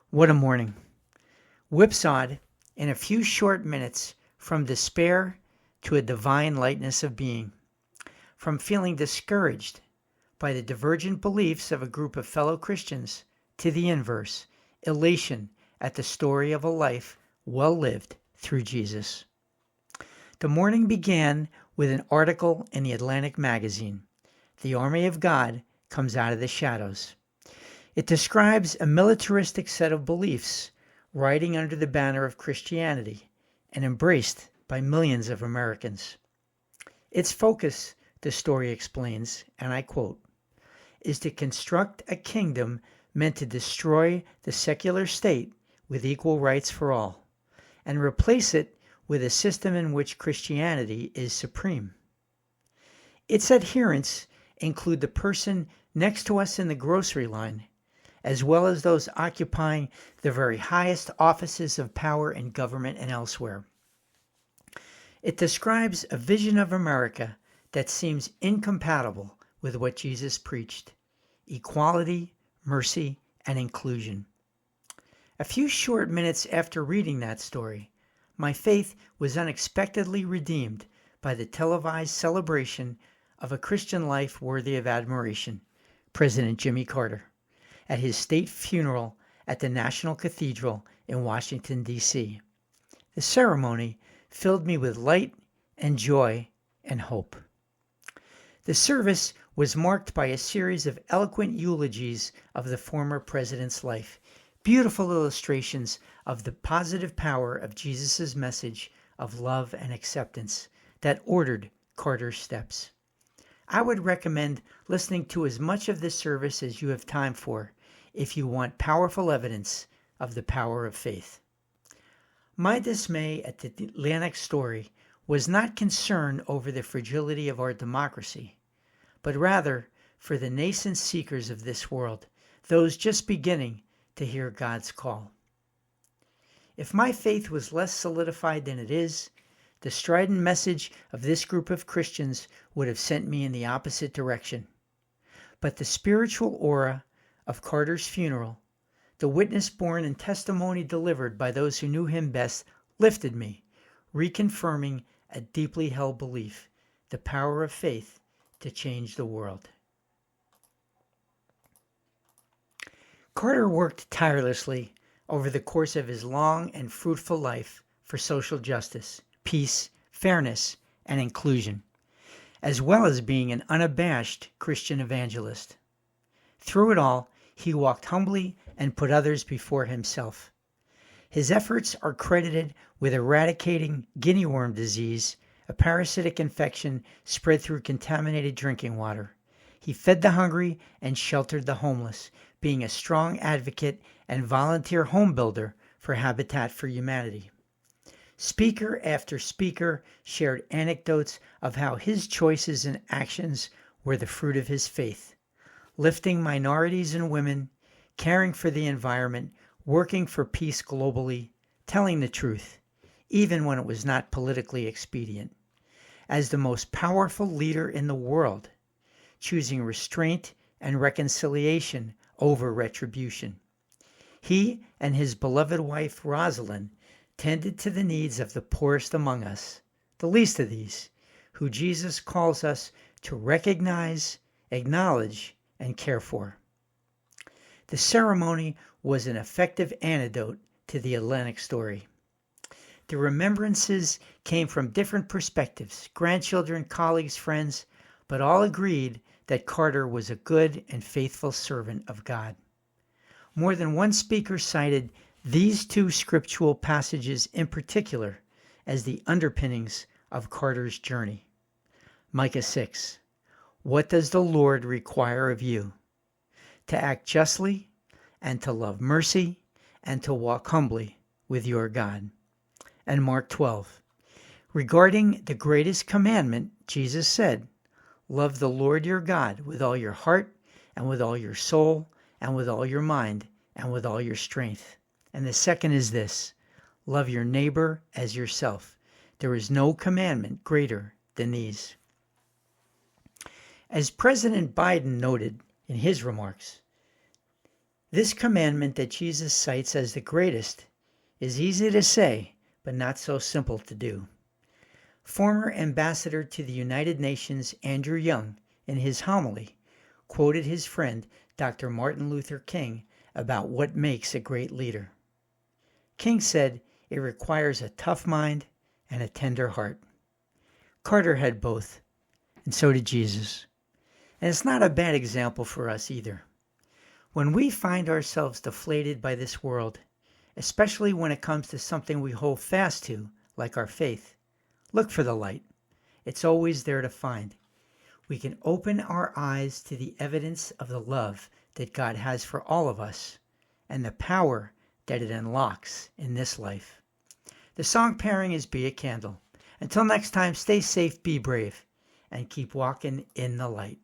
What a morning. Whipsawed in a few short minutes from despair to a divine lightness of being, from feeling discouraged by the divergent beliefs of a group of fellow Christians to the inverse, elation at the story of a life well lived through Jesus. The morning began with an article in the Atlantic magazine. The army of God comes out of the shadows. It describes a militaristic set of beliefs riding under the banner of Christianity and embraced by millions of Americans. Its focus, the story explains, and I quote, is to construct a kingdom meant to destroy the secular state with equal rights for all, and replace it with a system in which Christianity is supreme. Its adherents include the person next to us in the grocery line, as well as those occupying the very highest offices of power in government and elsewhere. It describes a vision of America that seems incompatible with what Jesus preached: equality, mercy, and inclusion. A few short minutes after reading that story, my faith was unexpectedly redeemed by the televised celebration of a Christian life worthy of admiration, President Jimmy Carter, at his state funeral at the National Cathedral in Washington, D.C. The ceremony filled me with light and joy and hope. The service was marked by a series of eloquent eulogies of the former president's life, beautiful illustrations of the positive power of Jesus' message of love and acceptance that ordered Carter's steps. I would recommend listening to as much of this service as you have time for if you want powerful evidence of the power of faith. My dismay at the Atlantic story was not concern over the fragility of our democracy, but rather for the nascent seekers of this world, those just beginning to hear God's call. If my faith was less solidified than it is, the strident message of this group of Christians would have sent me in the opposite direction. But the spiritual aura of Carter's funeral, the witness borne and testimony delivered by those who knew him best, lifted me, reconfirming a deeply held belief: the power of faith to change the world. Carter worked tirelessly over the course of his long and fruitful life for social justice, peace, fairness, and inclusion, as well as being an unabashed Christian evangelist. Through it all, he walked humbly and put others before himself. His efforts are credited with eradicating guinea worm disease, a parasitic infection spread through contaminated drinking water. He fed the hungry and sheltered the homeless, being a strong advocate and volunteer home builder for Habitat for Humanity. Speaker after speaker shared anecdotes of how his choices and actions were the fruit of his faith, lifting minorities and women, caring for the environment, working for peace globally, telling the truth, even when it was not politically expedient. As the most powerful leader in the world, choosing restraint and reconciliation over retribution. He and his beloved wife Rosalind tended to the needs of the poorest among us, the least of these, who Jesus calls us to recognize, acknowledge, and care for. The ceremony was an effective antidote to the Atlantic story. The remembrances came from different perspectives, grandchildren, colleagues, friends, but all agreed that Carter was a good and faithful servant of God. More than one speaker cited these two scriptural passages in particular as the underpinnings of Carter's journey. Micah 6. What does the Lord require of you? To act justly, and to love mercy, and to walk humbly with your God. And Mark 12. Regarding the greatest commandment, Jesus said, love the Lord your God with all your heart, and with all your soul, and with all your mind, and with all your strength. And the second is this: love your neighbor as yourself. There is no commandment greater than these. As President Biden noted in his remarks, This commandment that Jesus cites as the greatest is easy to say, but not so simple to do. Former Ambassador to the United Nations Andrew Young, in his homily, quoted his friend Dr. Martin Luther King about what makes a great leader. King said it requires a tough mind and a tender heart. Carter had both, and so did Jesus. And it's not a bad example for us either. When we find ourselves deflated by this world, especially when it comes to something we hold fast to, like our faith, look for the light. It's always there to find. We can open our eyes to the evidence of the love that God has for all of us and the power that it unlocks in this life. The song pairing is Be a Candle. Until next time, stay safe, be brave, and keep walking in the light.